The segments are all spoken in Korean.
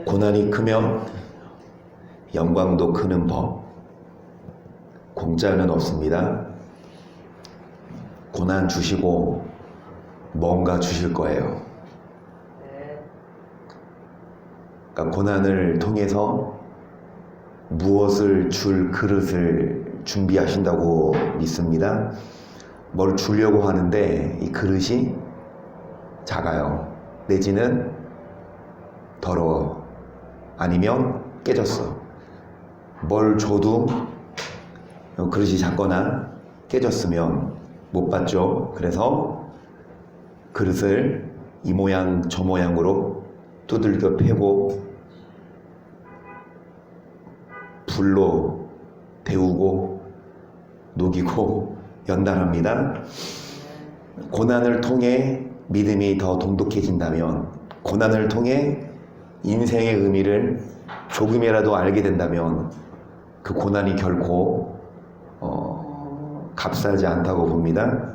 고난이 크면 영광도 크는 법. 공짜는 없습니다. 고난 주시고 뭔가 주실 거예요. 그러니까 고난을 통해서 무엇을 줄 그릇을 준비하신다고 믿습니다. 뭘 주려고 하는데 이 그릇이 작아요. 내지는 더러워. 아니면 깨졌어. 뭘 줘도 그릇이 작거나 깨졌으면 못 받죠. 그래서 그릇을 이 모양 저 모양으로 두들겨 패고 불로 데우고 녹이고 연단합니다. 고난을 통해 믿음이 더 돈독해진다면, 고난을 통해 인생의 의미를 조금이라도 알게 된다면 그 고난이 결코 값싸지 않다고 봅니다.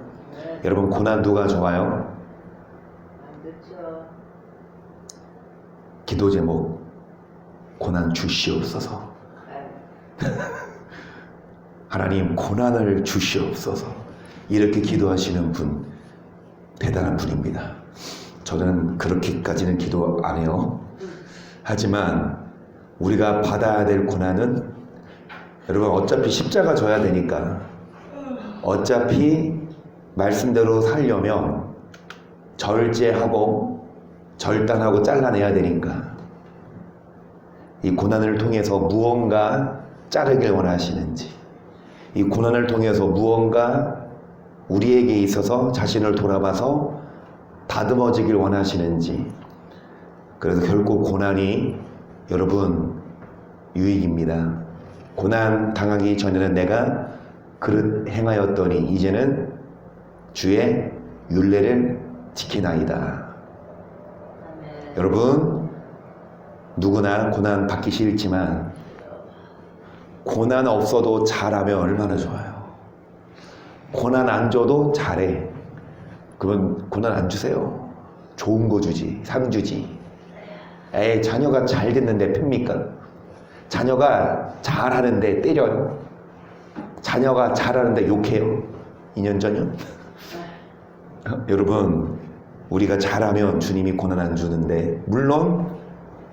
여러분, 고난 누가 좋아요? 기도 제목, 고난 주시옵소서. 하나님, 고난을 주시옵소서. 이렇게 기도하시는 분, 대단한 분입니다. 저는 그렇게까지는 기도 안 해요. 하지만 우리가 받아야 될 고난은, 여러분, 어차피 십자가 져야 되니까, 어차피 말씀대로 살려면 절제하고 절단하고 잘라내야 되니까, 이 고난을 통해서 무언가 자르길 원하시는지, 이 고난을 통해서 무언가 우리에게 있어서 자신을 돌아봐서 다듬어지길 원하시는지. 그래서 결국 고난이, 여러분, 유익입니다. 고난 당하기 전에는 내가 그릇 행하였더니 이제는 주의 율례를 지키나이다. 여러분, 누구나 고난 받기 싫지만 고난 없어도 잘하면 얼마나 좋아요. 고난 안 줘도 잘해. 그러면 고난 안 주세요. 좋은 거 주지, 상 주지. 에이, 자녀가 잘 됐는데 팹니까? 자녀가 잘하는데 때려요? 자녀가 잘하는데 욕해요? 2년 전이요? 여러분, 우리가 잘하면 주님이 고난 안 주는데, 물론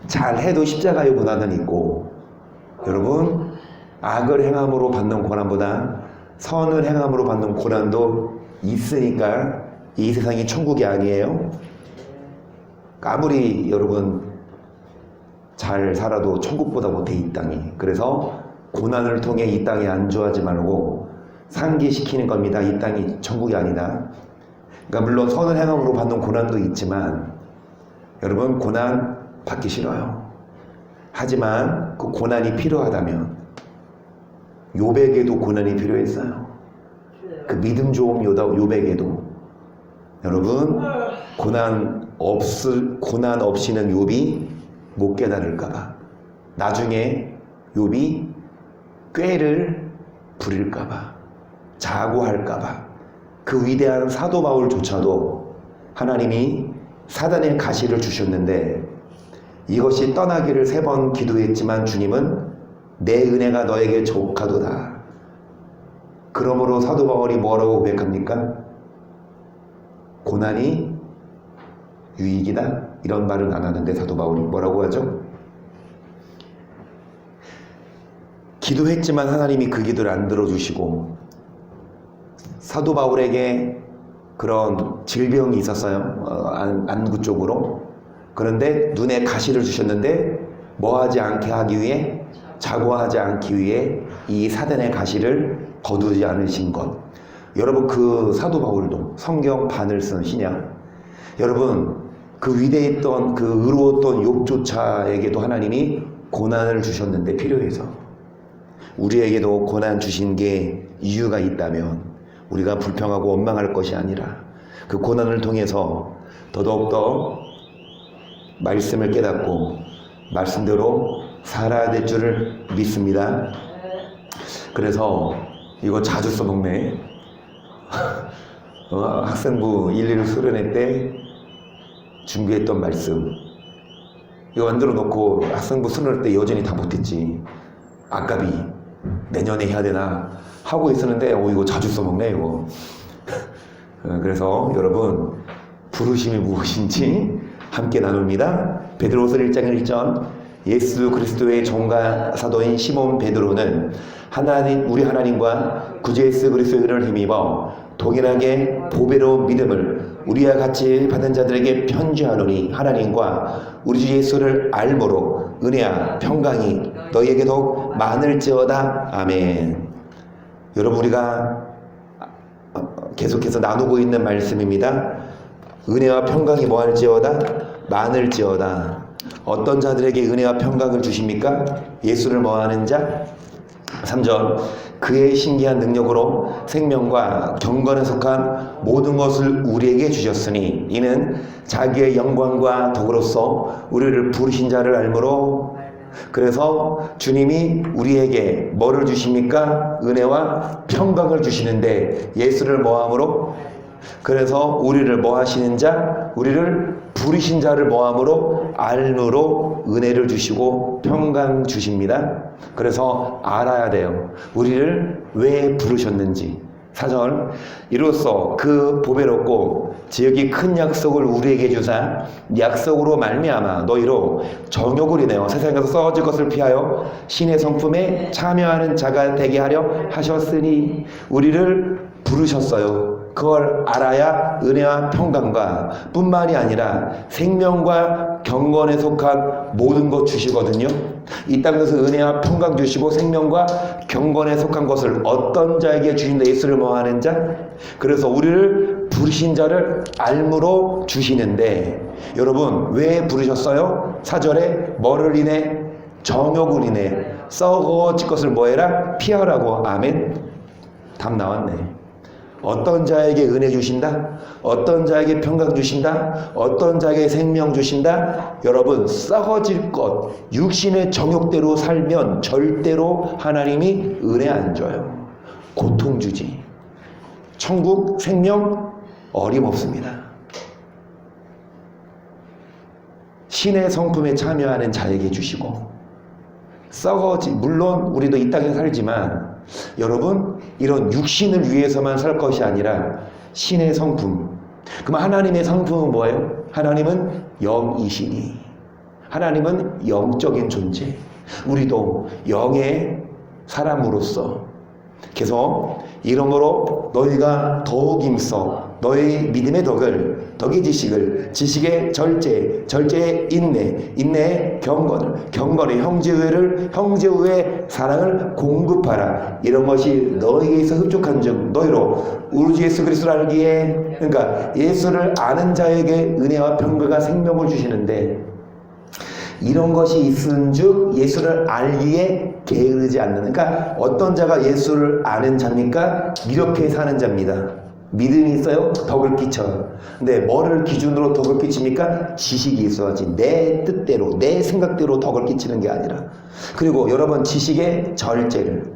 잘해도 십자가의 고난은 있고, 여러분, 악을 행함으로 받는 고난보다 선을 행함으로 받는 고난도 있으니까 이 세상이 천국이 아니에요. 아무리 여러분 잘 살아도 천국보다 못해, 이 땅이. 그래서 고난을 통해 이 땅에 안주하지 말고 상기시키는 겁니다. 이 땅이 천국이 아니다. 그러니까 물론 선을 행함으로 받는 고난도 있지만, 여러분, 고난 받기 싫어요. 하지만 그 고난이 필요하다면, 요백에도 고난이 필요했어요. 그 믿음 좋은 요백에도. 여러분, 고난 없이는 욥이 못 깨달을까봐, 나중에 욥이 꾀를 부릴까봐, 자고할까봐, 그 위대한 사도 바울조차도 하나님이 사단의 가시를 주셨는데 이것이 떠나기를 3번 기도했지만 주님은 내 은혜가 너에게 족하도다. 그러므로 사도 바울이 뭐라고 고백합니까? 고난이 유익이다? 이런 말은 안 하는데 사도 바울이 뭐라고 하죠? 기도했지만 하나님이 그 기도를 안 들어주시고, 사도 바울에게 그런 질병이 있었어요. 안구 쪽으로. 그런데 눈에 가시를 주셨는데 뭐하지 않게 하기 위해, 자고하지 않기 위해 이 사단의 가시를 거두지 않으신 것. 여러분, 그 사도 바울도 성경 반을 쓴 신약. 여러분, 그 위대했던, 그 의로웠던 욥조차에게도 하나님이 고난을 주셨는데 필요해서, 우리에게도 고난 주신 게 이유가 있다면 우리가 불평하고 원망할 것이 아니라 그 고난을 통해서 더더욱더 말씀을 깨닫고 말씀대로 살아야 될 줄을 믿습니다. 그래서 이거 자주 써먹네. 학생부 1, 2를 수련회 때 준비했던 말씀, 이거 만들어 놓고 학생부 수능할 때 여전히 다 못했지. 아깝이 내년에 해야 되나 하고 있었는데 이거 자주 써먹네 이거. 그래서 여러분 부르심이 무엇인지 함께 나눕니다. 베드로후서 1장 1절 예수 그리스도의 종과 사도인 시몬 베드로는 우리 하나님과 구주 예수 그리스도의 은혜를 힘입어 동일하게 보배로운 믿음을 우리와 같이 받은 자들에게 편지하노니 하나님과 우리 주 예수를 알므로 은혜와 평강이 너희에게 더욱 많을지어다. 아멘. 여러분 우리가 계속해서 나누고 있는 말씀입니다. 은혜와 평강이 뭐할지어다? 많을지어다. 어떤 자들에게 은혜와 평강을 주십니까? 예수를 뭐하는 자? 3절 그의 신기한 능력으로 생명과 경건에 속한 모든 것을 우리에게 주셨으니 이는 자기의 영광과 덕으로서 우리를 부르신 자를 알므로. 그래서 주님이 우리에게 뭐를 주십니까? 은혜와 평강을 주시는데 예수를 뭐함으로? 그래서 우리를 뭐 하시는 자? 우리를 부르신 자를 뭐함으로? 알므로 은혜를 주시고 평강 주십니다. 그래서 알아야 돼요. 우리를 왜 부르셨는지. 4절 이로써 그 보배롭고 지극히 큰 약속을 우리에게 주사 약속으로 말미암아 너희로 정욕을 인하여 세상에서 썩어질 것을 피하여 신의 성품에 참여하는 자가 되게 하려 하셨으니 우리를 부르셨어요. 그걸 알아야 은혜와 평강과 뿐만이 아니라 생명과 경건에 속한 모든 것 주시거든요. 이 땅에서 은혜와 평강 주시고 생명과 경건에 속한 것을 어떤 자에게 주신다? 예수를 뭐하는 자? 그래서 우리를 부르신 자를 알므로 주시는데 여러분 왜 부르셨어요? 4절에 뭐를 인해? 정욕을 인해 썩어질 것을 뭐해라? 피하라고. 아멘. 답 나왔네. 어떤 자에게 은혜 주신다? 어떤 자에게 평강 주신다? 어떤 자에게 생명 주신다? 여러분 썩어질 것 육신의 정욕대로 살면 절대로 하나님이 은혜 안 줘요. 고통 주지. 천국 생명 어림없습니다. 신의 성품에 참여하는 자에게 주시고 물론 우리도 이 땅에 살지만 여러분 이런 육신을 위해서만 살 것이 아니라 신의 성품. 그럼 하나님의 성품은 뭐예요? 하나님은 영이시니 하나님은 영적인 존재. 우리도 영의 사람으로서 계속 이러므로 너희가 더욱 힘써 너희 믿음의 덕의 지식을 지식의 절제의 인내의 경건의 형제의 사랑을 공급하라. 이런 것이 너희에게서 흡족한즉 너희로 우리 주 예수 그리스도를 알기에 그러니까 예수를 아는 자에게 은혜와 평강과 생명을 주시는데 이런 것이 있은즉 예수를 알기에 게으르지 않는. 그러니까 어떤 자가 예수를 아는 자입니까? 이렇게 사는 자입니다. 믿음이 있어요? 덕을 끼쳐요. 근데 뭐를 기준으로 덕을 끼칩니까? 지식이 있어야지. 내 뜻대로 내 생각대로 덕을 끼치는 게 아니라. 그리고 여러분 지식의 절제를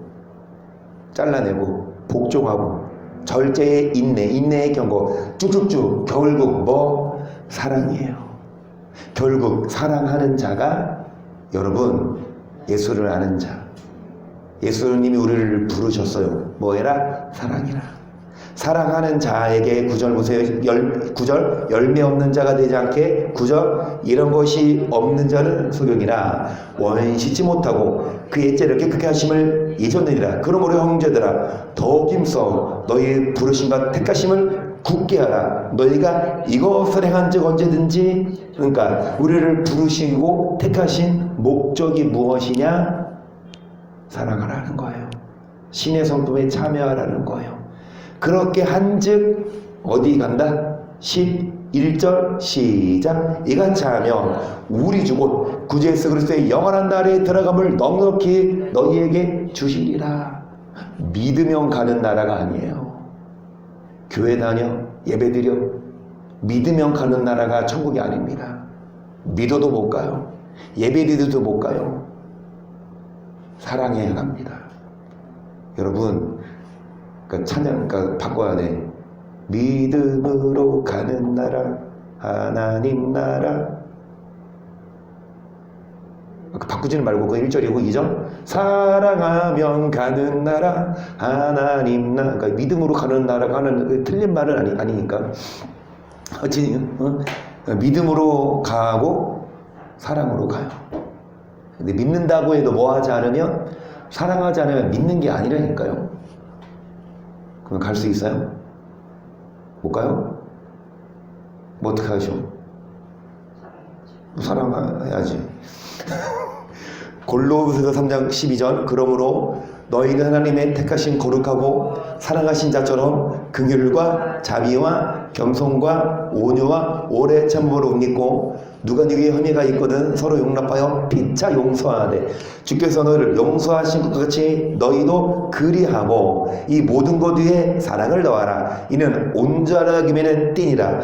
잘라내고 복종하고 절제의 인내의 경고 쭉쭉쭉 결국 뭐? 사랑이에요. 결국 사랑하는 자가 여러분 예수를 아는 자. 예수님이 우리를 부르셨어요. 뭐해라? 사랑이라. 사랑하는 자에게 9절 보세요. 9절 열매 없는 자가 되지 않게 9절 이런 것이 없는 자는 소경이라 원시치 못하고 그의 죄를 깨끗게 하심을 잊었느니라. 그러므로 형제들아 더욱 힘써 너희 부르심과 택하심을 굳게 하라. 너희가 이것을 행한 즉 언제든지. 그러니까 우리를 부르시고 택하신 목적이 무엇이냐? 사랑하라는 거예요. 신의 성품에 참여하라는 거예요. 그렇게 한즉 어디 간다? 11절 시작. 이같이 하면 우리 주 곧 구주 예수 그리스도의 영원한 나라에 들어감을 넉넉히 너희에게 주시리라. 믿으면 가는 나라가 아니에요. 교회 다녀 예배드려 믿으면 가는 나라가 천국이 아닙니다. 믿어도 못 가요. 예배드려도 못 가요. 사랑해야 갑니다. 여러분 찬양 바꿔야 돼. 믿음으로 가는 나라 하나님 나라. 바꾸지는 말고 그 1절이고 2절 사랑하면 가는 나라 하나님 나라. 그러니까 믿음으로 가는 나라가 하는 틀린 말은 아니니까 믿음으로 가고 사랑으로 가요. 근데 믿는다고 해도 뭐 하지 않으면 사랑하지 않으면 믿는 게 아니라니까요. 그럼 갈 수 있어요? 못 가요? 뭐 어떻게 하죠? 사랑해야지. 골로새서 3장 12절 그러므로 너희는 하나님의 택하신 거룩하고 사랑하신 자처럼 긍휼과 자비와 겸손과 온유와 오래 참음으로 옷입고 누가 네게 혐의가 있거든 서로 용납하여 피차 용서하되 주께서 너희를 용서하신 것 같이 너희도 그리하고 이 모든 것 위에 사랑을 더하라. 이는 온전하기면은 띠니라.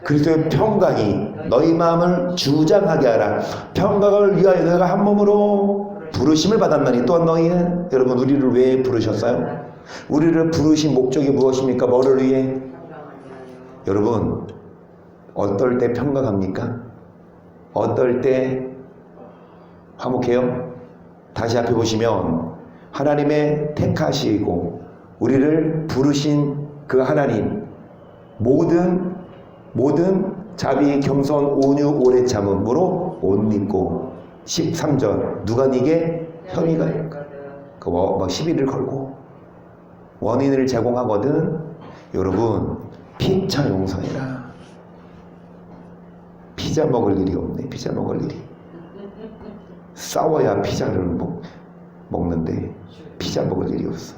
그리스도의 평강이 너희 마음을 주장하게 하라. 평강을 위하여 너희가 한 몸으로 부르심을 받았나니 또한 너희는 여러분 우리를 왜 부르셨어요? 우리를 부르신 목적이 무엇입니까? 뭐를 위해? 여러분 어떨 때 평강합니까? 어떨 때 화목해요? 다시 앞에 보시면 하나님의 택하시고 우리를 부르신 그 하나님 모든 자비, 겸손, 온유, 오래 참음으로 옷 입고 13절 누가 네게 혐의가 뭐 시비를 걸고 원인을 제공하거든 여러분 피차 용서해라. 피자 먹을 일이 없네. 피자 먹을 일이 싸워야 피자를 먹는데 피자 먹을 일이 없어.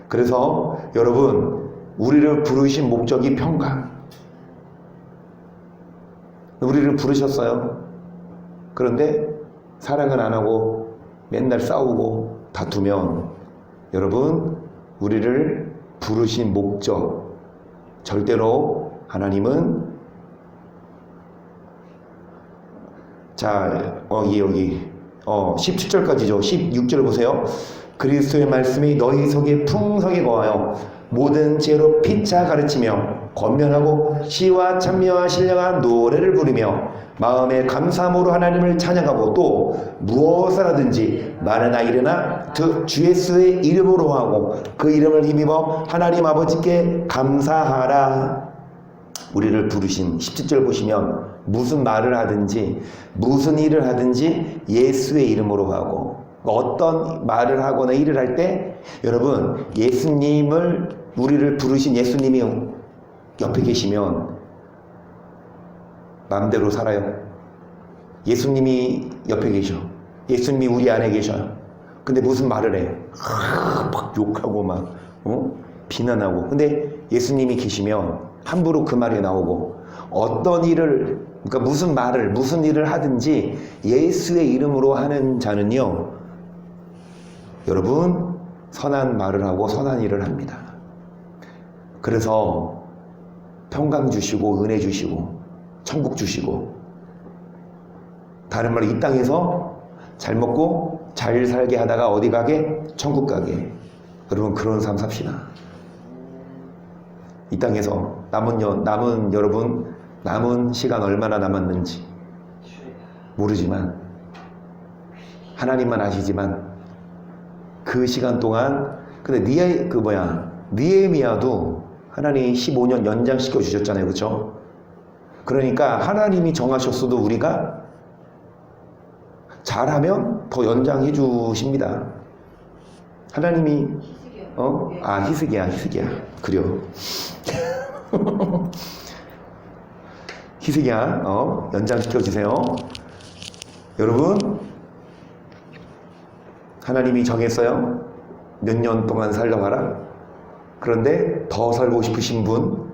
그래서 여러분 우리를 부르신 목적이 평강. 우리를 부르셨어요. 그런데 사랑을 안 하고 맨날 싸우고 다투면 여러분 우리를 부르신 목적 절대로 하나님은 자 여기 17절까지죠. 16절 보세요. 그리스도의 말씀이 너희 속에 풍성히 거하여 모든 지혜로 피차 가르치며 권면하고 시와 찬미와 신령한 노래를 부르며 마음에 감사함으로 하나님을 찬양하고 또 무엇을 하든지 말이나 일이나 주 예수의 이름으로 하고 그 이름을 힘입어 하나님 아버지께 감사하라. 우리를 부르신 17절 보시면 무슨 말을 하든지 무슨 일을 하든지 예수의 이름으로 하고 어떤 말을 하거나 일을 할 때 여러분 우리를 부르신 예수님이 옆에 계시면 마음대로 살아요. 예수님이 옆에 계셔. 예수님이 우리 안에 계셔요. 근데 무슨 말을 해? 막 욕하고 막 비난하고. 근데 예수님이 계시면 함부로 그 말이 나오고 어떤 일을 그러니까 무슨 일을 하든지 예수의 이름으로 하는 자는요. 여러분 선한 말을 하고 선한 일을 합니다. 그래서 평강 주시고 은혜 주시고 천국 주시고 다른 말로 이 땅에서 잘 먹고 잘 살게 하다가 어디 가게? 천국 가게. 여러분 그런 삶 삽시다. 이 땅에서 남은 시간 얼마나 남았는지 모르지만 하나님만 아시지만 그 시간 동안 근데 느헤미야도 하나님이 15년 연장시켜 주셨잖아요. 그렇죠? 그러니까 하나님이 정하셨어도 우리가 잘하면 더 연장해 주십니다. 하나님이 히스기야 그래요. 히스기야 연장시켜 주세요. 여러분 하나님이 정했어요. 몇 년 동안 살려가라. 그런데 더 살고 싶으신 분,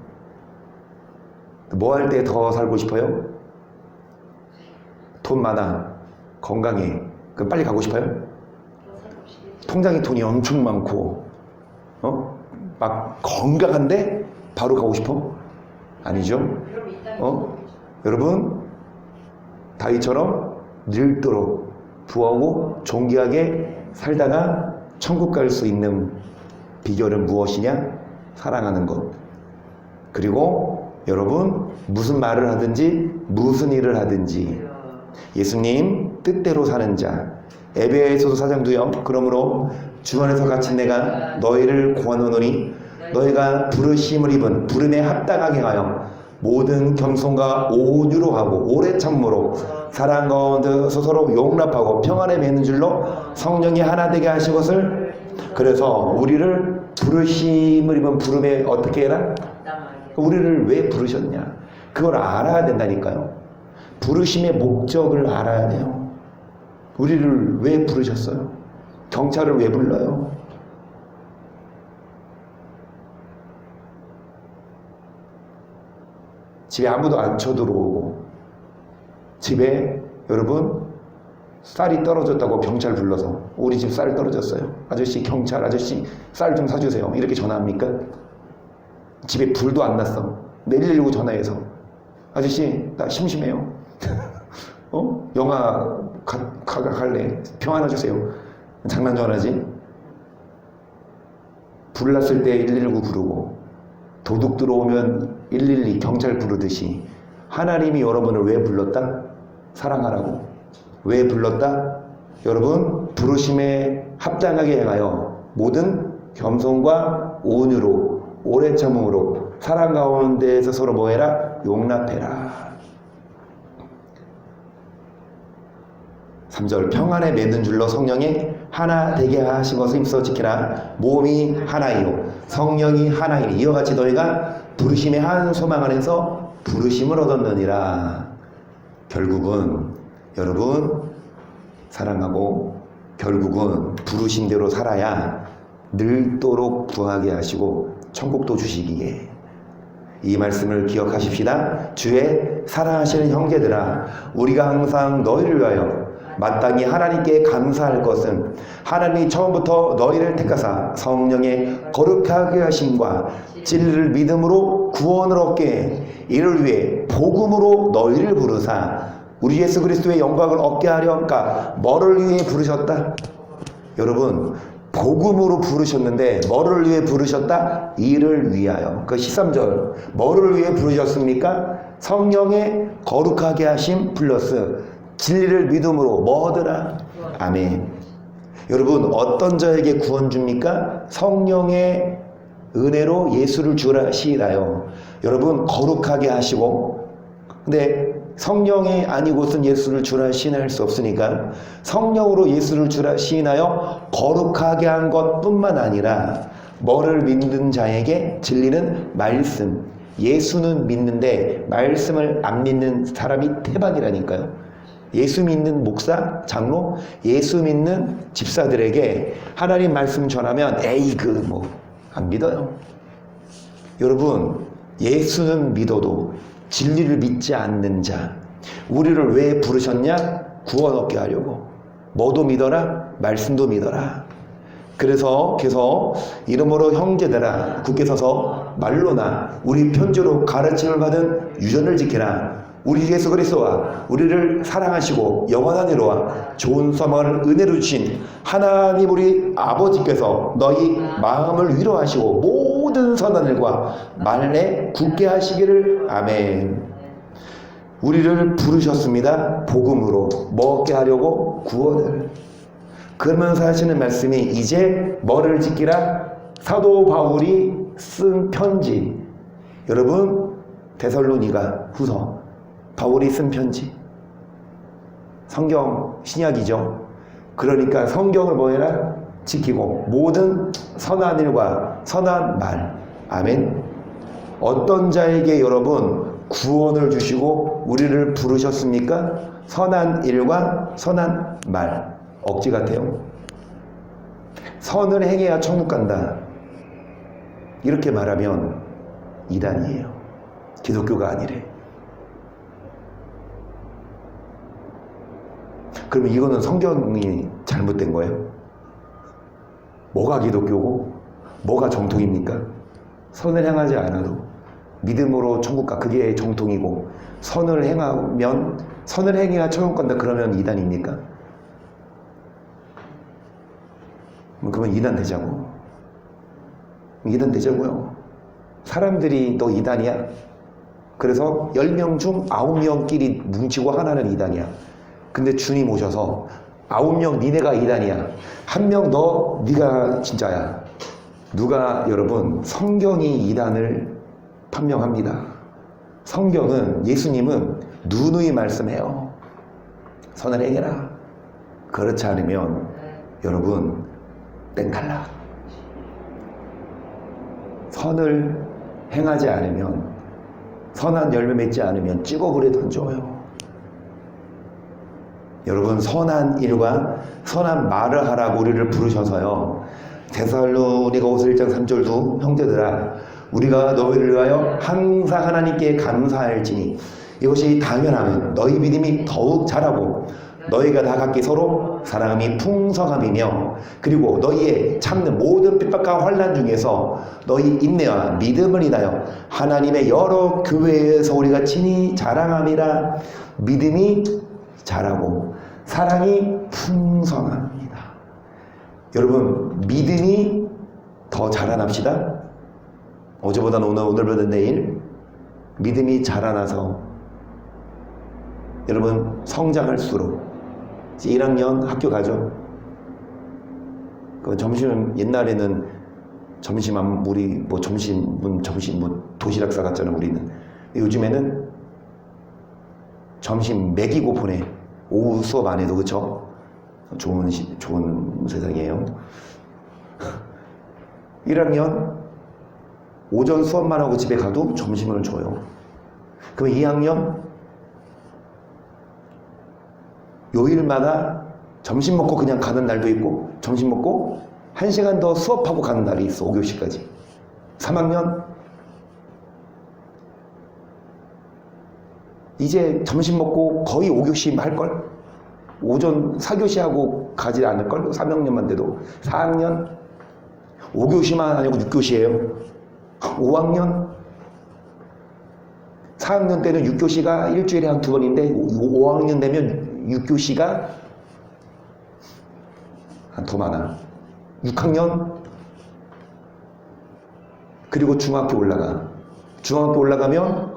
뭐 할 때 더 살고 싶어요? 돈 많아, 건강해, 그럼 빨리 가고 싶어요? 통장에 돈이 엄청 많고, 막 건강한데 바로 가고 싶어? 아니죠? 여러분 다윗처럼 늙도록 부하고 존귀하게 살다가 천국 갈 수 있는 비결은 무엇이냐? 사랑하는 것. 그리고 여러분 무슨 말을 하든지 무슨 일을 하든지 예수님 뜻대로 사는 자. 에베소서 4장도요. 그러므로 주 안에서 갇힌 내가 너희를 구하노니 너희가 부르심을 입은 부름에 합당하게 하여 모든 겸손과 온유로 하고 오래 참므로 사랑 가운데 서로 용납하고 평안에 맺는 줄로 성령이 하나 되게 하신 것을. 그래서 우리를 부르심을 입은 부름에 어떻게 해라? 우리를 왜 부르셨냐? 그걸 알아야 된다니까요. 부르심의 목적을 알아야 돼요. 우리를 왜 부르셨어요? 경찰을 왜 불러요? 집에 아무도 안 쳐들어오고, 집에 여러분 쌀이 떨어졌다고 경찰 불러서 우리 집 쌀 떨어졌어요. 아저씨, 경찰 아저씨 쌀 좀 사주세요. 이렇게 전화합니까? 집에 불도 안 났어. 119 전화해서 아저씨 나 심심해요. 영화 갈래. 평 하나 주세요. 장난 전화지. 불 났을 때 119 부르고 도둑 들어오면 112 경찰 부르듯이 하나님이 여러분을 왜 불렀다? 사랑하라고. 왜 불렀다? 여러분 부르심에 합당하게 행하여 모든 겸손과 온유로 오래 참음으로 사랑 가운데에서 서로 뭐해라? 용납해라. 3절 평안에 맺는 줄로 성령이 하나 되게 하신 것을 힘써 지키라. 몸이 하나이요 성령이 하나이니 이와 같이 너희가 부르심의 한 소망 안에서 부르심을 얻었느니라. 결국은 여러분 사랑하고 결국은 부르심대로 살아야 늘도록 구하게 하시고 천국도 주시기에. 이 말씀을 기억하십시다. 주의 사랑하시는 형제들아, 우리가 항상 너희를 위하여 마땅히 하나님께 감사할 것은 하나님이 처음부터 너희를 택하사 성령의 거룩하게 하심과 진리를 믿음으로 구원을 얻게 이를 위해 복음으로 너희를 부르사 우리 예수 그리스도의 영광을 얻게 하려니까 뭐를 위해 부르셨다? 여러분 복음으로 부르셨는데 뭐를 위해 부르셨다? 이를 위하여. 그 13절 뭐를 위해 부르셨습니까? 성령의 거룩하게 하심 플러스 진리를 믿음으로 뭐하더라? 아멘. 여러분 어떤 자에게 구원 줍니까? 성령의 은혜로 예수를 주라 시인하여. 여러분 거룩하게 하시고, 근데 성령이 아니고선 예수를 주라 시인할 수 없으니까 성령으로 예수를 주라 시인하여 거룩하게 한 것뿐만 아니라 뭐를 믿는 자에게 진리는 말씀. 예수는 믿는데 말씀을 안 믿는 사람이 태반이라니까요. 예수 믿는 목사, 장로, 예수 믿는 집사들에게 하나님 말씀 전하면 에이 안 믿어요. 여러분 예수는 믿어도 진리를 믿지 않는 자, 우리를 왜 부르셨냐? 구원 얻게 하려고. 뭐도 믿어라? 말씀도 믿어라. 그래서 계속 이러므로 형제들아 굳게 서서 말로나 우리 편지로 가르침을 받은 유전을 지키라. 우리 예수 그리스도와 우리를 사랑하시고 영원한 의로와 좋은 소망을 은혜로 주신 하나님 우리 아버지께서 너희 마음을 위로하시고 모든 선한 일과 말에 굳게 하시기를. 아멘. 우리를 부르셨습니다. 복음으로 먹게 하려고 구원을. 그러면서 하시는 말씀이 이제 뭐를 지키라? 사도 바울이 쓴 편지. 여러분 데살로니가 후서 바울이 쓴 편지. 성경 신약이죠. 그러니까 성경을 뭐해라? 지키고 모든 선한 일과 선한 말. 아멘. 어떤 자에게 여러분 구원을 주시고 우리를 부르셨습니까? 선한 일과 선한 말. 억지 같아요. 선을 행해야 천국 간다. 이렇게 말하면 이단이에요. 기독교가 아니래. 그러면 이거는 성경이 잘못된 거예요? 뭐가 기독교고 뭐가 정통입니까? 선을 행하지 않아도 믿음으로 천국 가. 그게 정통이고 선을 행하면 선을 행해야 천국 간다. 그러면 이단입니까? 그러면 이단 되자고. 이단 되자고요. 사람들이 너 이단이야? 그래서 10명 중 9명끼리 뭉치고 하나는 이단이야. 근데 주님 오셔서 9명 니네가 이단이야. 1명 너 네가 진짜야. 누가 여러분 성경이 이단을 판명합니다. 성경은 예수님은 누누이 말씀해요. 선을 행해라. 그렇지 않으면 여러분 땡탈락. 선을 행하지 않으면 선한 열매 맺지 않으면 찌꺼불에 던져요. 여러분 선한 일과 선한 말을 하라고 우리를 부르셔서요. 데살로니가 5서 1장 3절도 형제들아 우리가 너희를 위하여 항상 하나님께 감사할지니 이것이 당연하면 너희 믿음이 더욱 자라고 너희가 다 각기 서로 사랑함이 풍성함이며 그리고 너희의 참는 모든 핍박과 환난 중에서 너희 인내와 믿음을 인하여 하나님의 여러 교회에서 우리가 친히 자랑함이라. 믿음이 자라고 사랑이 풍성합니다. 여러분 믿음이 더 자라납시다. 어제보다는 오늘보다 내일 믿음이 자라나서 여러분 성장할수록 이제 1학년 학교 가죠. 그 점심 옛날에는 점심 우리 뭐 점심 뭐 도시락 싸갔잖아 우리는. 요즘에는 점심 먹이고 보내. 오후 수업 안 해도 그쵸? 좋은 세상이에요. 1학년 오전 수업만 하고 집에 가도 점심을 줘요. 그럼 2학년 요일마다 점심 먹고 그냥 가는 날도 있고 점심 먹고 1시간 더 수업하고 가는 날이 있어. 5교시까지. 3학년 이제 점심 먹고 거의 5교시 할걸? 오전 4교시 하고 가지 않을걸? 3학년만 돼도. 4학년 5교시만 아니고 6교시예요. 5학년 4학년 때는 6교시가 일주일에 한 2번인데 5학년 되면 6교시가 더 많아. 6학년 그리고 중학교 올라가. 중학교 올라가면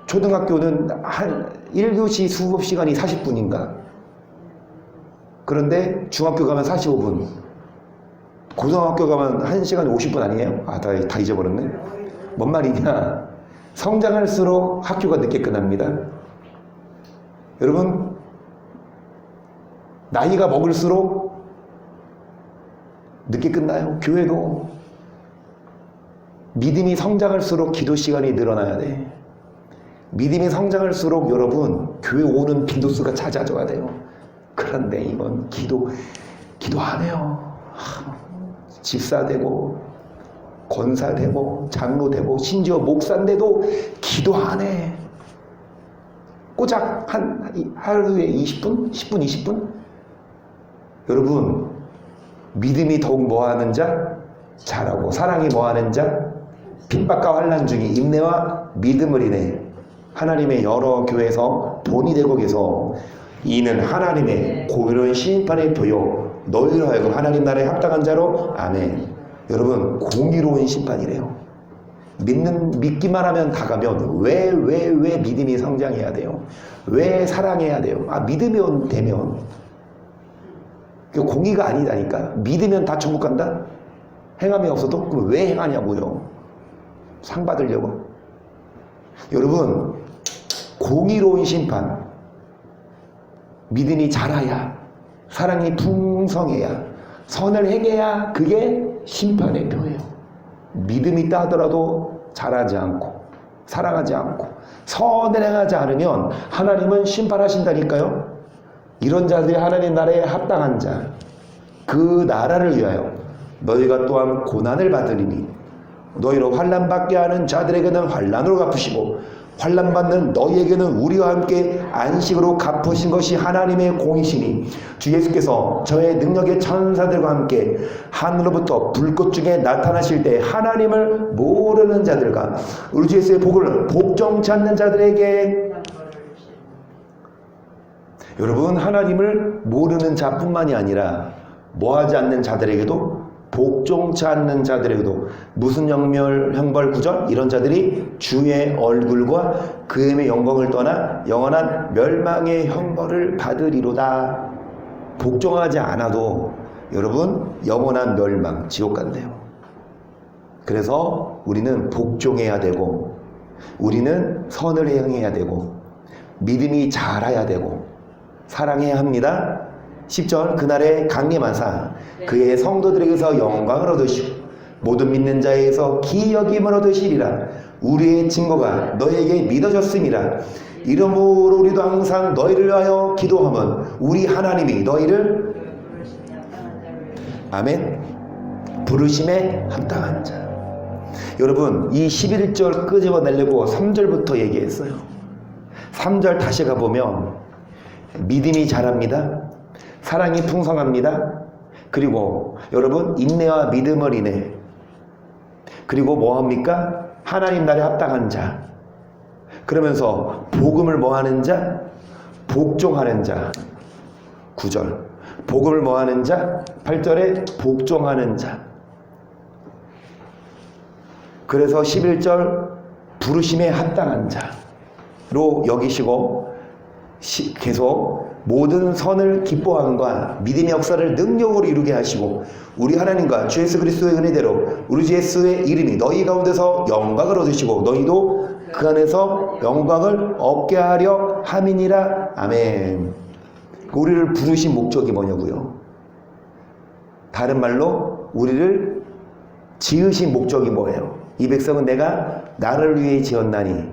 초등학교는 한 1교시 수업 시간이 40분인가. 그런데 중학교 가면 45분. 고등학교 가면 1시간에 50분 아니에요? 다 잊어버렸네. 뭔 말이냐. 성장할수록 학교가 늦게 끝납니다. 여러분 나이가 먹을수록 늦게 끝나요. 교회도 믿음이 성장할수록 기도 시간이 늘어나야 돼. 믿음이 성장할수록 여러분 교회 오는 빈도수가 잦아져야 돼요. 그런데 이건 기도 안 해요. 집사 되고 권사 되고 장로 되고 심지어 목사인데도 기도 안 해. 꼬작 하루에 20분? 10분, 20분? 여러분 믿음이 더욱 뭐하는 자? 자라고 사랑이 뭐하는 자? 핍박과 환난 중에 인내와 믿음을 인해 하나님의 여러 교회에서 본이 되고 계서 이는 하나님의 고유한 심판의 표요 너희로 하여금 하나님 나라에 합당한 자로 아멘. 여러분 공의로운 심판이래요. 믿기만 하면 다 가면 왜 믿음이 성장해야 돼요? 왜 사랑해야 돼요? 믿으면 되면 공의가 아니다니까. 믿으면 다 천국 간다? 행함이 없어도? 그럼 왜 행하냐고요? 상 받으려고. 여러분 공의로운 심판, 믿음이 자라야, 사랑이 풍성해야, 선을 행해야 그게 심판의 표예요. 믿음이 있다 하더라도 자라지 않고 사랑하지 않고 선을 행하지 않으면 하나님은 심판하신다니까요. 이런 자들이 하나님 나라에 합당한 자, 그 나라를 위하여 너희가 또한 고난을 받으리니 너희로 환난받게 하는 자들에게는 환난으로 갚으시고 환난받는 너희에게는 우리와 함께 안식으로 갚으신 것이 하나님의 공이시니 주 예수께서 저의 능력의 천사들과 함께 하늘로부터 불꽃 중에 나타나실 때 하나님을 모르는 자들과 우리 주 예수의 복을 복종치 않는 자들에게. 여러분 하나님을 모르는 자뿐만이 아니라 뭐하지 않는 자들에게도 복종치 않는 자들에게도 무슨 형벌 구절? 이런 자들이 주의 얼굴과 그의 영광을 떠나 영원한 멸망의 형벌을 받으리로다. 복종하지 않아도 여러분 영원한 멸망, 지옥 간대요. 그래서 우리는 복종해야 되고, 우리는 선을 행해야 되고, 믿음이 자라야 되고, 사랑해야 합니다. 10절, 그날의 강림하사 그의 성도들에게서 영광을 얻으시고 모든 믿는 자에게서 기여김을 얻으시리라. 우리의 증거가 너에게 믿어졌음이라. 이러므로 우리도 항상 너희를 위하여 기도하면 우리 하나님이 너희를 아멘 부르심에 합당한 자. 여러분, 이 11절 끄집어내려고 3절부터 얘기했어요. 3절 다시 가보면 믿음이 자랍니다. 사랑이 풍성합니다. 그리고 여러분, 인내와 믿음을 인해, 그리고 뭐합니까? 하나님 나라에 합당한 자. 그러면서 복음을 뭐하는 자? 복종하는 자. 9절 복음을 뭐하는 자? 8절에 복종하는 자. 그래서 11절 부르심에 합당한 자로 여기시고 계속 모든 선을 기뻐함과 믿음의 역사를 능력으로 이루게 하시고 우리 하나님과 주 예수 그리스도의 은혜대로 우리 주 예수의 이름이 너희 가운데서 영광을 얻으시고 너희도 그 안에서 영광을 얻게 하려 함이니라. 아멘. 우리를 부르신 목적이 뭐냐고요? 다른 말로 우리를 지으신 목적이 뭐예요? 이 백성은 내가 나를 위해 지었나니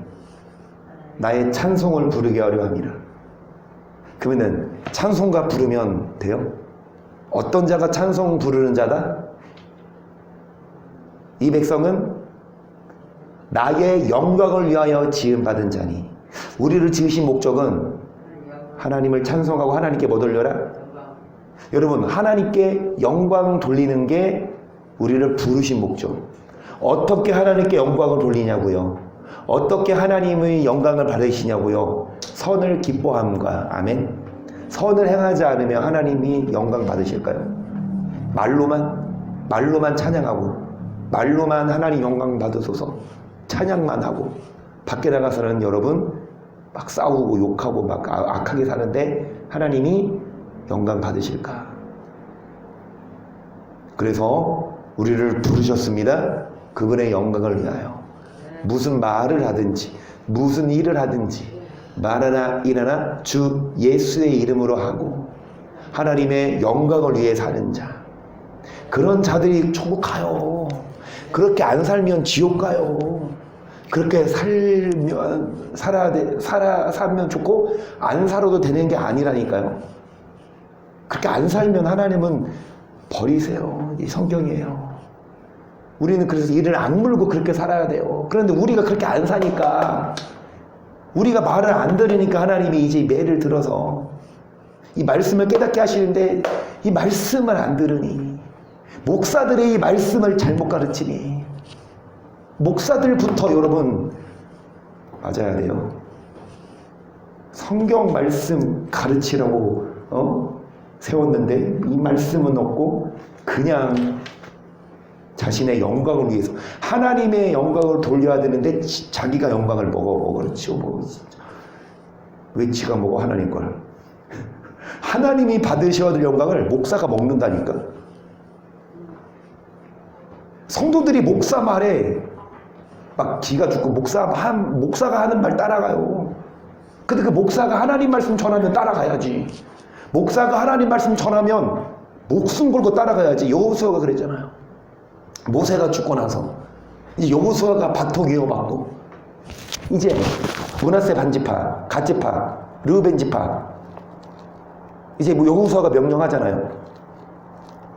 나의 찬송을 부르게 하려 함이라. 그러면은 찬송가 부르면 돼요? 어떤 자가 찬송 부르는 자다? 이 백성은 나의 영광을 위하여 지음받은 자니. 우리를 지으신 목적은 하나님을 찬송하고 하나님께 뭐 돌려라? 여러분, 하나님께 영광 돌리는 게 우리를 부르신 목적. 어떻게 하나님께 영광을 돌리냐고요? 어떻게 하나님의 영광을 받으시냐고요? 선을 기뻐함과, 아멘. 선을 행하지 않으면 하나님이 영광 받으실까요? 말로만 찬양하고, 말로만 하나님 영광 받으소서 찬양만 하고, 밖에 나가서는 여러분 막 싸우고 욕하고 막 악하게 사는데 하나님이 영광 받으실까? 그래서 우리를 부르셨습니다. 그분의 영광을 위하여. 무슨 말을 하든지 무슨 일을 하든지 말하나 일하나 주 예수의 이름으로 하고 하나님의 영광을 위해 사는 자. 그런 자들이 천국 가요. 그렇게 안 살면 지옥 가요. 그렇게 살면 좋고 안 살아도 되는 게 아니라니까요. 그렇게 안 살면 하나님은 버리세요. 이 성경이에요. 우리는 그래서 이를 악물고 그렇게 살아야 돼요. 그런데 우리가 그렇게 안 사니까, 우리가 말을 안 들으니까 하나님이 이제 매를 들어서 이 말씀을 깨닫게 하시는데 이 말씀을 안 들으니, 목사들의 이 말씀을 잘못 가르치니, 목사들부터 여러분 맞아야 돼요. 성경 말씀 가르치라고 세웠는데 이 말씀은 없고 그냥 자신의 영광을 위해서 하나님의 영광을 돌려야 되는데 자기가 영광을 먹어. 왜 지가 먹어 하나님 걸? 하나님이 받으셔야 될 영광을 목사가 먹는다니까. 성도들이 목사 말에 막 기가 죽고 목사가 하는 말 따라가요. 근데 그 목사가 하나님 말씀 전하면 따라가야지. 목사가 하나님 말씀 전하면 목숨 걸고 따라가야지. 여호수아가 그랬잖아요. 모세가 죽고 나서 이제 여호수아가 바토 기어받고 이제 므낫세 반지파, 갓지파, 르우벤 지파 이제 뭐 여호수아가 명령하잖아요.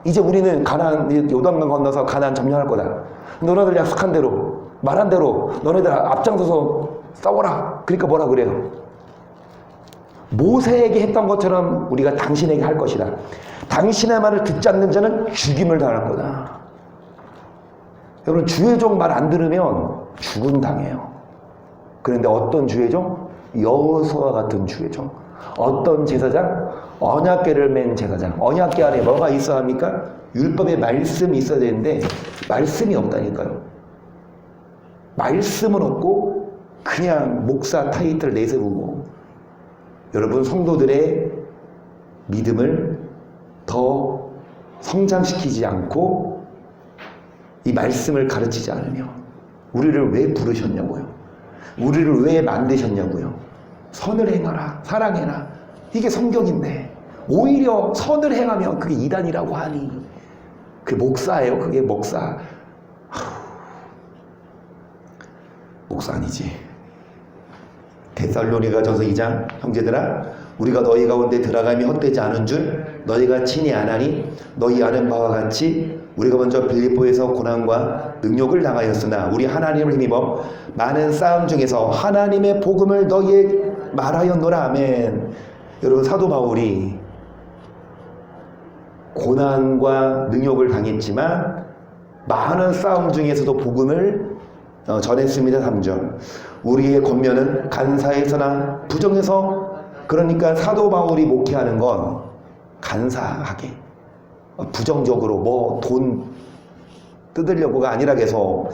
이제 우리는 가나안 요단강 건너서 가나안 점령할 거다. 너네들 약속한 대로 말한 대로 너네들 앞장서서 싸워라. 그러니까 뭐라 그래요? 모세에게 했던 것처럼 우리가 당신에게 할 것이다. 당신의 말을 듣지 않는 자는 죽임을 당할 거다. 여러분, 주의 종 말 안 들으면 죽음 당해요. 그런데 어떤 주의 종? 여호수아 같은 주의 종. 어떤 제사장? 언약궤를 맨 제사장. 언약궤 안에 뭐가 있어야 합니까? 율법에 말씀이 있어야 되는데 말씀이 없다니까요. 말씀은 없고 그냥 목사 타이틀 내세우고 여러분 성도들의 믿음을 더 성장시키지 않고 이 말씀을 가르치지 않으며 우리를 왜 부르셨냐고요. 우리를 왜 만드셨냐고요. 선을 행하라, 사랑해라. 이게 성경인데 오히려 선을 행하면 그게 이단이라고 하니 그게 목사예요. 그게 목사. 목사 아니지. 데살로니가전서 2장 형제들아 우리가 너희 가운데 들어감이 헛되지 않은 줄 너희가 친히 아나니 너희 아는 바와 같이 우리가 먼저 빌립보에서 고난과 능욕을 당하였으나 우리 하나님을 힘입어 많은 싸움 중에서 하나님의 복음을 너희에게 말하였노라. 아멘. 여러분 사도 바울이 고난과 능욕을 당했지만 많은 싸움 중에서도 복음을 전했습니다. 3절 우리의 권면은 간사에서나 부정에서 그러니까 사도 바울이 목회하는 건 간사하게 부정적으로 뭐 돈 뜯으려고가 아니라 해서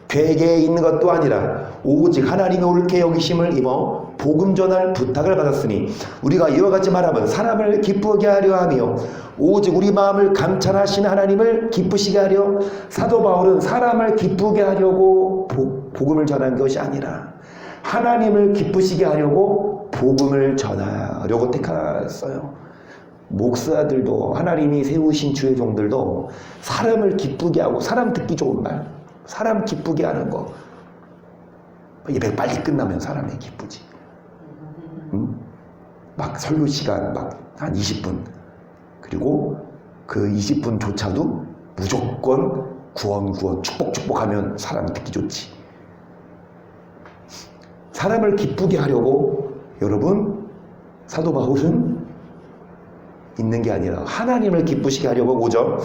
괴계에 있는 것도 아니라 오직 하나님의 옳게 여기심을 입어 복음 전할 부탁을 받았으니 우리가 이와 같이 말하면 사람을 기쁘게 하려 하며 오직 우리 마음을 감찰하시는 하나님을 기쁘시게 하려. 사도 바울은 사람을 기쁘게 하려고 복음을 전한 것이 아니라 하나님을 기쁘시게 하려고 복음을 전하려고 택했어요. 목사들도 하나님이 세우신 주의 종들도 사람을 기쁘게 하고 사람 듣기 좋은 말 사람 기쁘게 하는 거 예배 빨리 끝나면 사람이 기쁘지. 막 설교 시간 막 한 20분 그리고 그 20분조차도 무조건 구원 축복하면 사람이 듣기 좋지. 사람을 기쁘게 하려고 여러분 사도 바울은 있는 게 아니라 하나님을 기쁘시게 하려고. 5절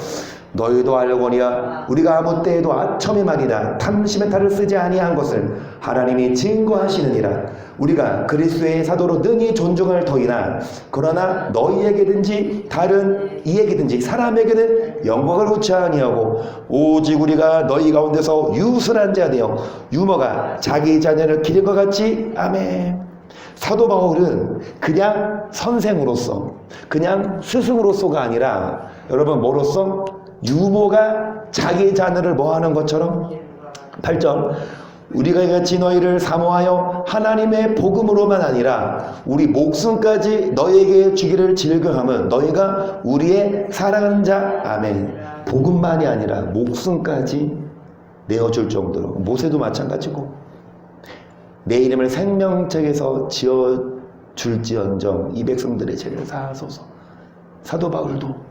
너희도 알려거니와 우리가 아무 때에도 아첨의 말이나 탐심의 탈을 쓰지 아니한 것을 하나님이 증거하시느니라. 우리가 그리스도의 사도로 능히 존중할 터이나 그러나 너희에게든지 다른 이에게든지 사람에게는 영광을 호치 아니하고 오직 우리가 너희 가운데서 유순한 자 되어 유머가 자기 자녀를 기른 것 같이. 아멘. 사도 바울은 그냥 선생으로서 그냥 스승으로서가 아니라 여러분 뭐로서 유모가 자기 자녀를 뭐하는 것처럼. 8절 우리가 이같이 너희를 사모하여 하나님의 복음으로만 아니라 우리 목숨까지 너희에게 주기를 즐겨함은 너희가 우리의 사랑하는 자. 아멘. 복음만이 아니라 목숨까지 내어줄 정도로. 모세도 마찬가지고 내 이름을 생명책에서 지어줄지언정 이 백성들의 죄를 사하소서. 사도 바울도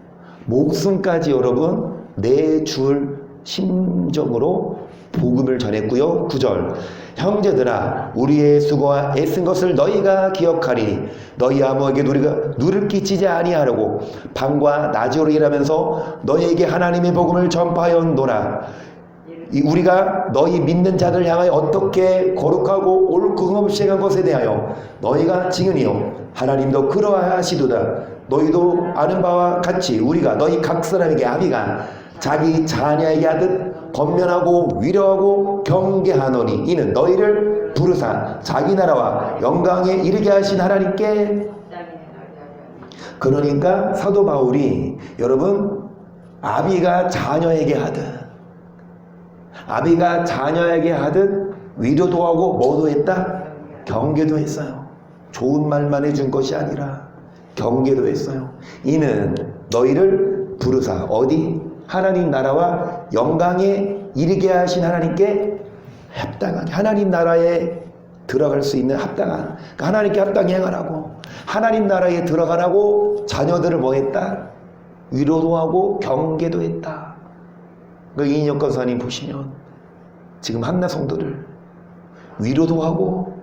목숨까지 여러분 내줄 심정으로 복음을 전했고요. 9절 형제들아 우리의 수고와 애쓴 것을 너희가 기억하리니 너희 아무에게 누를 끼치지 아니하려고 밤과 낮으로 일하면서 너희에게 하나님의 복음을 전파하였노라. 우리가 너희 믿는 자들 향하여 어떻게 거룩하고 옳고 없이 행한 것에 대하여 너희가 증인이요 하나님도 그러하시도다. 너희도 아는 바와 같이 우리가 너희 각 사람에게 아비가 자기 자녀에게 하듯 권면하고 위로하고 경계하노니 이는 너희를 부르사 자기 나라와 영광에 이르게 하신 하나님께. 그러니까 사도 바울이 여러분 아비가 자녀에게 하듯 위로도 하고 뭐도 했다? 경계도 했어요. 좋은 말만 해준 것이 아니라 경계도 했어요. 이는 너희를 부르사 어디? 하나님 나라와 영광에 이르게 하신 하나님께 합당하게 하나님 나라에 들어갈 수 있는 합당한 그러니까 하나님께 합당히 행하라고 하나님 나라에 들어가라고 자녀들을 뭐 했다? 위로도 하고 경계도 했다. 그 이인혁 권사님 보시면 지금 한나 성도를 위로도 하고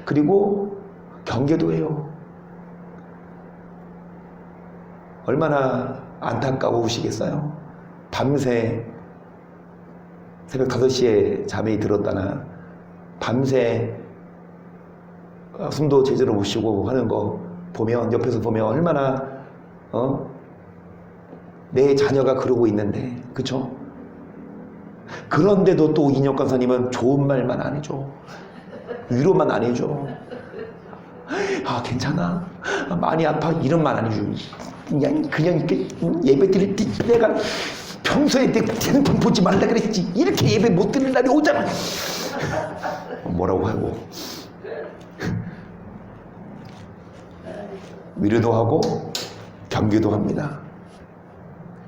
그리고 경계도 해요. 얼마나 안타까우시겠어요. 밤새 새벽 5시에 잠이 들었다나 밤새 숨도 제대로 못 쉬고 하는 거 보면 옆에서 보면 얼마나 내 자녀가 그러고 있는데, 그쵸? 그런데도 또 이인혁 강사님은 좋은 말만 안 해줘. 위로만 안 해줘. 아, 괜찮아. 많이 아파. 이런 말 안 해줘. 그냥 이렇게 예배 드릴 때 내가 평소에 내 핸드폰 보지 말라 그랬지. 이렇게 예배 못 드릴 날이 오잖아. 뭐라고 하고. 위로도 하고 경계도 합니다.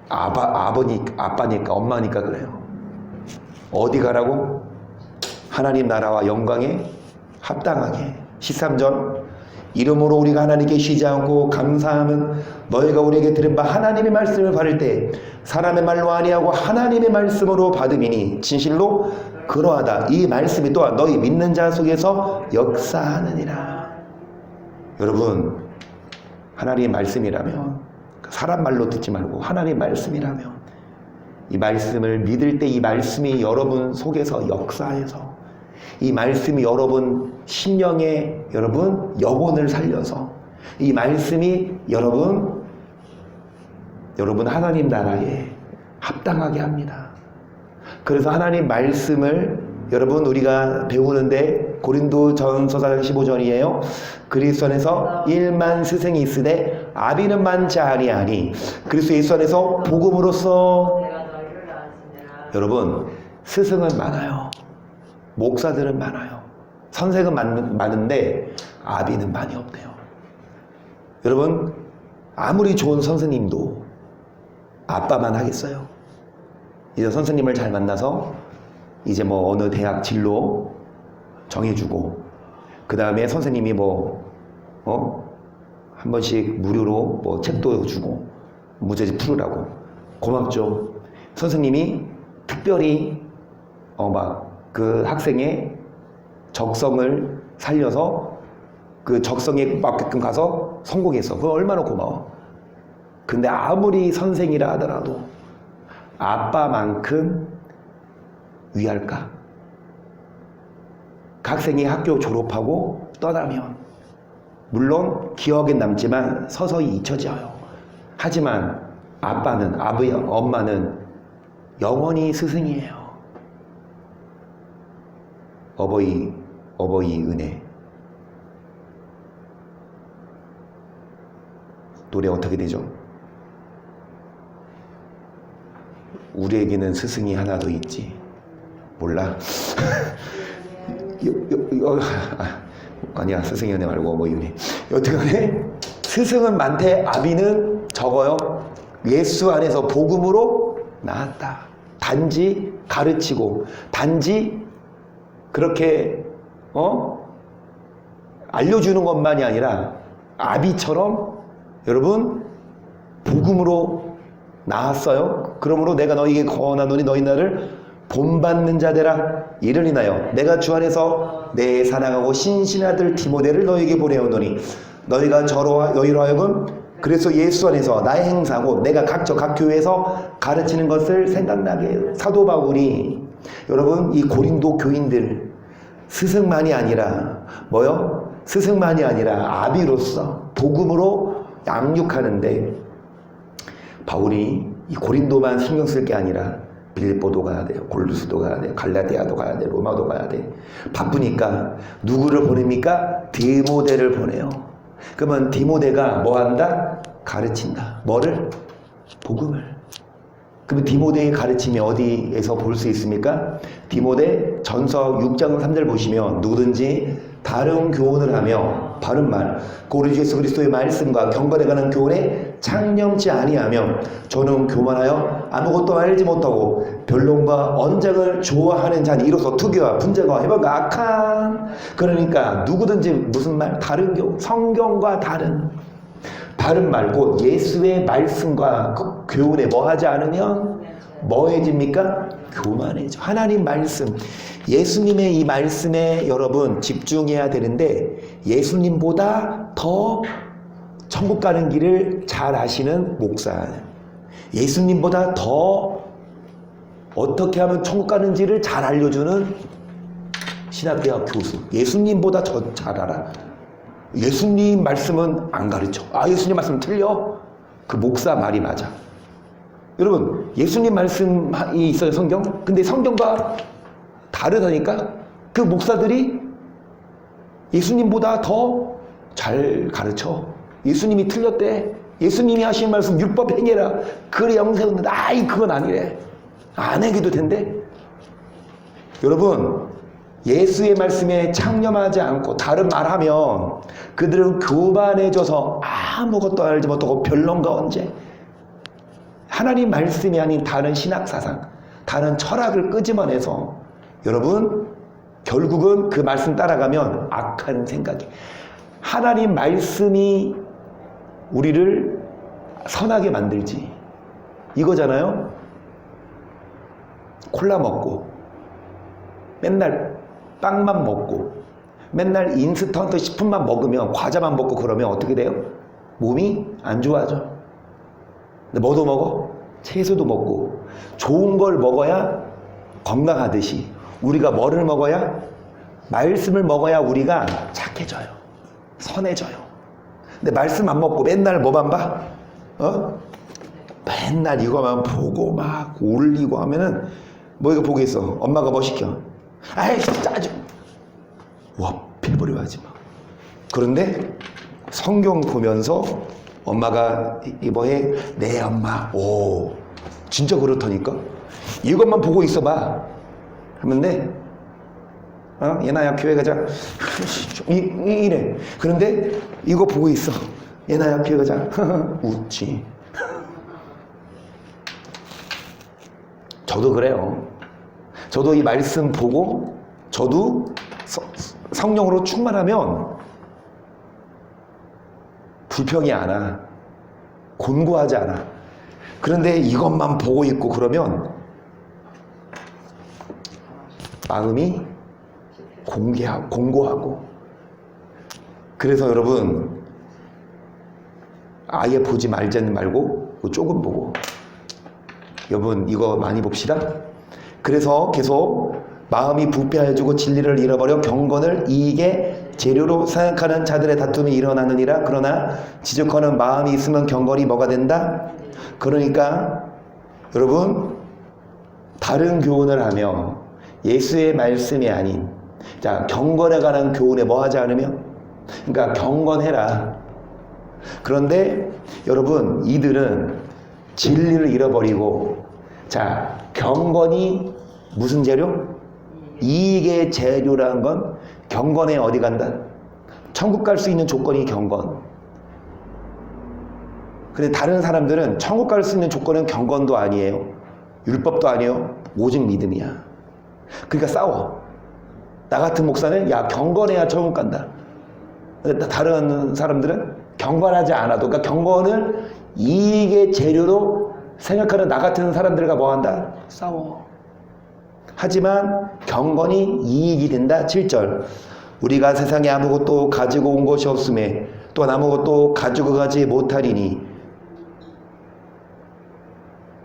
아빠니까 엄마니까 그래요. 어디 가라고? 하나님 나라와 영광에 합당하게. 13절 이름으로 우리가 하나님께 쉬지 않고 감사하면 너희가 우리에게 들은 바 하나님의 말씀을 받을 때 사람의 말로 아니하고 하나님의 말씀으로 받음이니 진실로 그러하다. 이 말씀이 또한 너희 믿는 자 속에서 역사하느니라. 여러분, 하나님의 말씀이라면 사람 말로 듣지 말고 하나님의 말씀이라면 이 말씀을 믿을 때 이 말씀이 여러분 속에서 역사해서 이 말씀이 여러분 심령에 여러분 영혼을 살려서 이 말씀이 여러분 하나님 나라에 합당하게 합니다. 그래서 하나님 말씀을 여러분 우리가 배우는데 고린도전서 4장 15절이에요. 그리스도 안에서 1만 스승이 있으되 아비는 많지 아니하니 그리스도 예수 안에서 복음으로써. 여러분 스승은 많아요. 목사들은 많아요. 선생은 많은데 아비는 많이 없대요. 여러분 아무리 좋은 선생님도 아빠만 하겠어요? 이제 선생님을 잘 만나서 이제 뭐 어느 대학 진로 정해주고 그 다음에 선생님이 한 번씩 무료로 뭐 책도 주고 문제집 풀으라고 고맙죠. 선생님이 특별히 그 학생의 적성을 살려서 그 적성에 맞게끔 가서 성공했어. 그건 얼마나 고마워. 근데 아무리 선생이라 하더라도 아빠만큼 위할까? 그 학생이 학교 졸업하고 떠나면 물론 기억엔 남지만 서서히 잊혀져요. 하지만 엄마는 영원히 스승이에요. 어버이 은혜. 노래 어떻게 되죠? 우리에게는 스승이 하나 더 있지. 몰라? 아니야, 스승이 은혜 말고 어버이 은혜. 여튼간에 스승은 많대, 아비는 적어요. 예수 안에서 복음으로 나았다. 단지 가르치고, 단지 그렇게 알려주는 것만이 아니라 아비처럼 여러분 복음으로 나았어요. 그러므로 내가 너희에게 권하노니 너희 나를 본받는 자 되라. 이르리나요 내가 주 안에서 내 사랑하고 신실한 아들 디모데를 너희에게 보내오노니 너희가 너희로 하여금 그래서 예수 안에서 나의 행사고 내가 각 교회에서 가르치는 것을 생각나게 해요. 사도 바울이 여러분 이 고린도 교인들 스승만이 아니라 스승만이 아니라 아비로서 복음으로 양육하는데 바울이 이 고린도만 신경 쓸 게 아니라 빌립보도 가야 돼요. 골로새도 가야 돼요. 갈라디아도 가야 돼요. 로마도 가야 돼. 바쁘니까 누구를 보냅니까? 디모데를 보내요. 그러면 디모데가 뭐 한다? 가르친다. 뭐를? 복음을. 그러면 디모데의 가르침이 어디에서 볼 수 있습니까? 디모데 전서 6장 3절 보시면 누구든지 다른 교훈을 하며 바른 말 우리 주 예수 그리스도의 말씀과 경건에 관한 교훈에 창념치 아니하며 저는 교만하여 아무것도 알지 못하고 변론과 언쟁을 좋아하는 자니 이로써 투기와 분쟁과 해방과 악한. 그러니까 누구든지 무슨 말? 다른 교훈, 성경과 바른 말, 곧 예수의 말씀과 그 교훈에 뭐 하지 않으면 뭐해집니까? 교만해져. 하나님 말씀, 예수님의 이 말씀에 여러분 집중해야 되는데 예수님보다 더 천국 가는 길을 잘 아시는 목사, 예수님보다 더 어떻게 하면 천국 가는지를 잘 알려주는 신학대학 교수, 예수님보다 더 잘 알아. 예수님 말씀은 안 가르쳐. 예수님 말씀은 틀려? 그 목사 말이 맞아. 여러분, 예수님 말씀이 있어요, 성경? 근데 성경과 다르다니까? 그 목사들이 예수님보다 더 잘 가르쳐. 예수님이 틀렸대. 예수님이 하신 말씀 율법 행해라. 그래 영생은 아이 그건 아니래. 안 해도 된대. 여러분, 예수의 말씀에 창념하지 않고 다른 말하면 그들은 교만해져서 아무것도 알지 못하고 변론가 언제 하나님 말씀이 아닌 다른 신학사상, 다른 철학을 끄집어내서 여러분 결국은 그 말씀 따라가면 악한 생각이 하나님 말씀이 우리를 선하게 만들지 이거잖아요. 콜라 먹고 맨날 빵만 먹고 맨날 인스턴트 식품만 먹으면 과자만 먹고 그러면 어떻게 돼요? 몸이 안 좋아져. 근데 뭐도 먹어? 채소도 먹고 좋은 걸 먹어야 건강하듯이 우리가 뭐를 먹어야? 말씀을 먹어야 우리가 착해져요. 선해져요. 근데 말씀 안 먹고 맨날 뭐만 봐? 맨날 이거만 보고 막 올리고 하면은 뭐 이거 보겠어. 엄마가 뭐 시켜? 아이 짜증. 와 패버려 하지 마. 그런데 성경 보면서 엄마가 뭐 해? 네 엄마. 오 진짜 그렇다니까. 이것만 보고 있어봐. 하면 돼. 얘나야 교회 가자. 이래. 그런데 이거 보고 있어. 얘나야 교회 가자. 웃지. 저도 그래요. 저도 이 말씀 보고 저도 성령으로 충만하면 불평이 안 와. 곤고하지 않아. 그런데 이것만 보고 있고 그러면 마음이 공고하고 그래서 여러분 아예 보지 말고 조금 보고 여러분 이거 많이 봅시다. 그래서 계속 마음이 부패해지고 진리를 잃어버려 경건을 이익의 재료로 생각하는 자들의 다툼이 일어나느니라. 그러나 지적하는 마음이 있으면 경건이 뭐가 된다? 그러니까 여러분 다른 교훈을 하며 예수의 말씀이 아닌 자 경건에 관한 교훈에 뭐 하지 않으면 그러니까 경건해라. 그런데 여러분 이들은 진리를 잃어버리고 자 경건이 무슨 재료? 이익의 재료라는 건 경건에 어디 간다? 천국 갈 수 있는 조건이 경건. 근데 다른 사람들은 천국 갈 수 있는 조건은 경건도 아니에요. 율법도 아니에요. 오직 믿음이야. 그러니까 싸워. 나 같은 목사는 야 경건해야 천국 간다. 근데 다른 사람들은 경건하지 않아도 그러니까 경건을 이익의 재료로 생각하는 나 같은 사람들과 뭐 한다? 싸워. 하지만 경건이 이익이 된다. 7절 우리가 세상에 아무것도 가지고 온 것이 없음에 또한 아무것도 가지고 가지 못하리니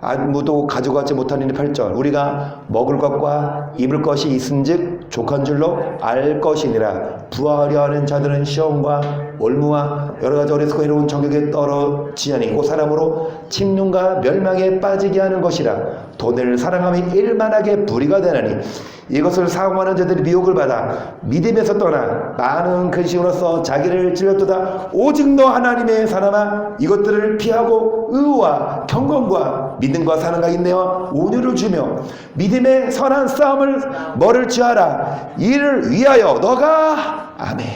아무도 가지고 가지 못하리니 8절 우리가 먹을 것과 입을 것이 있은즉 족한 줄로 알 것이니라. 부하려 하는 자들은 시험과 올무와 여러 가지 어리석고 해로운 정욕에 떨어지하니 곧 사람으로 침륜과 멸망에 빠지게 하는 것이라. 돈을 사랑함이 일만하게 불의가 되나니 이것을 사용하는 자들이 미혹을 받아 믿음에서 떠나 많은 근심으로써 자기를 찔렸도다. 오직 너 하나님의 사람아 이것들을 피하고 의와 경건과 믿음과 사랑과 인내와 온유를 주며 믿음의 선한 싸움을 뭐를 취하라. 이를 위하여 너가 아멘.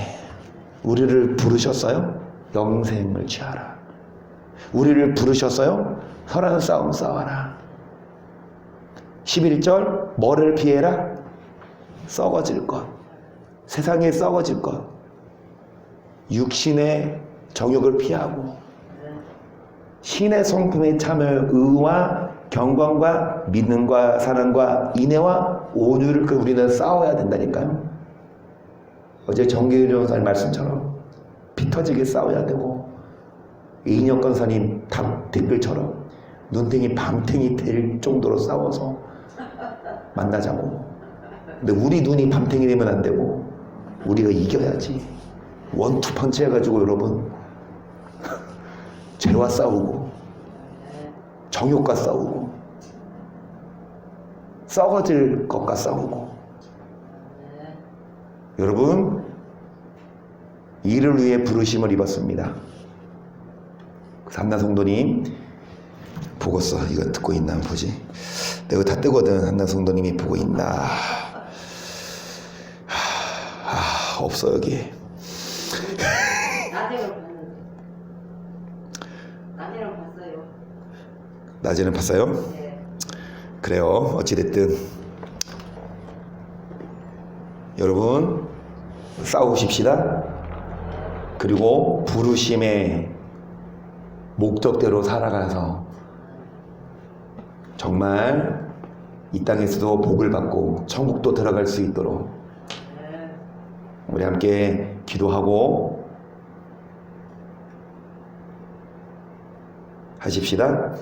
우리를 부르셨어요? 영생을 취하라. 우리를 부르셨어요? 선한 싸움 싸워라. 11절 뭐를 피해라? 썩어질 것. 세상에 썩어질 것. 육신의 정욕을 피하고 신의 성품에 참을 의와 경건과 믿음과 사랑과 인애와 온유를 우리는 싸워야 된다니까요. 어제 정기훈 전사님 말씀처럼 피 터지게 싸워야 되고 이인혁 권사님 댓글처럼 눈탱이 밤탱이 될 정도로 싸워서 만나자고. 근데 우리 눈이 밤탱이 되면 안 되고 우리가 이겨야지. 원투 펀치 해가지고 여러분 죄와 싸우고 정욕과 싸우고 썩어질 것과 싸우고 여러분 이를 위해 부르심을 입었습니다. 한나 성도님 보고서 이거 듣고 있나 한번 보지. 내가 다 뜨거든. 한나 성도님이 보고 있나. 없어 여기. 낮에는 봤는데. 낮에는 봤어요. 낮에는 봤어요? 네. 그래요. 어찌됐든 여러분 싸우십시다. 그리고 부르심의 목적대로 살아가서 정말 이 땅에서도 복을 받고 천국도 들어갈 수 있도록 우리 함께 기도하고 하십시다.